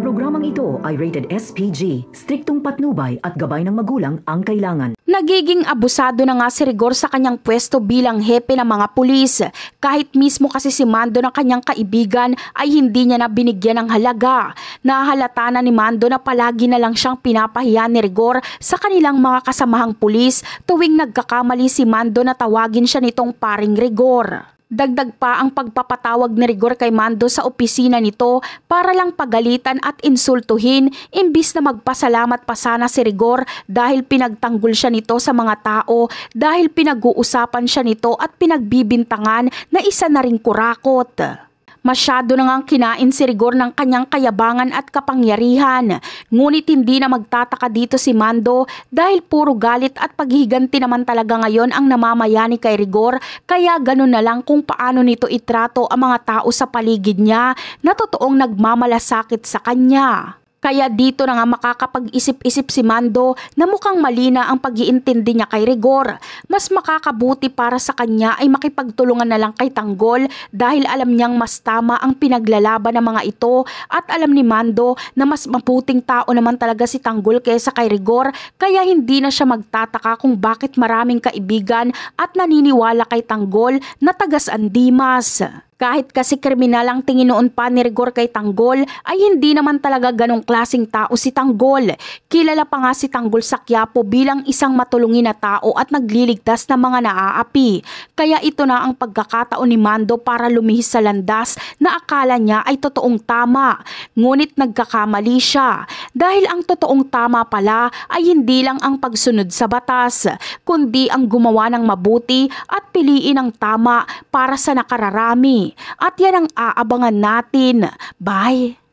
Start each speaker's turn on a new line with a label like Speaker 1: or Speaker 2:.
Speaker 1: Programang ito ay rated SPG, striktong patnubay at gabay ng magulang ang kailangan.
Speaker 2: Nagiging abusado na nga si Rigor sa kanyang pwesto bilang hepe ng mga pulis. Kahit mismo kasi si Mando ng kanyang kaibigan ay hindi niya na binigyan ng halaga. Nahalata na ni Mando na palagi na lang siyang pinapahiya ni Rigor sa kanilang mga kasamahang pulis tuwing nagkakamali si Mando na tawagin siya nitong paring Rigor. Dagdag pa ang pagpapatawag ni Rigor kay Mando sa opisina nito para lang pagalitan at insultuhin imbis na magpasalamat pa sana si Rigor dahil pinagtanggol siya nito sa mga tao, dahil pinag-uusapan siya nito at pinagbibintangan na isa na ring kurakot. Masyado na ngang kinain si Rigor ng kanyang kayabangan at kapangyarihan. Ngunit hindi na magtataka dito si Mando dahil puro galit at paghihiganti naman talaga ngayon ang namamayani kay Rigor, kaya ganun na lang kung paano nito itrato ang mga tao sa paligid niya na totoong nagmamalasakit sa kanya. Kaya dito na nga makakapag-isip-isip si Mando na mukhang mali na ang pag-iintindi niya kay Rigor. Mas makakabuti para sa kanya ay makipagtulungan na lang kay Tanggol dahil alam niyang mas tama ang pinaglalaban ng mga ito at alam ni Mando na mas maputing tao naman talaga si Tanggol kaysa kay Rigor, kaya hindi na siya magtataka kung bakit maraming kaibigan at naniniwala kay Tanggol na tagas-andimas. Kahit kasi kriminal ang tingin noon pa ni Rigor kay Tanggol, ay hindi naman talaga ganong klaseng tao si Tanggol. Kilala pa nga si Tanggol sa Quiapo bilang isang matulungin na tao at nagliligtas ng mga naaapi. Kaya ito na ang pagkakataon ni Mando para lumihis sa landas na akala niya ay totoong tama. Ngunit nagkakamali siya dahil ang totoong tama pala ay hindi lang ang pagsunod sa batas, kundi ang gumawa ng mabuti at piliin ang tama para sa nakararami. At yan ang aabangan natin. Bye!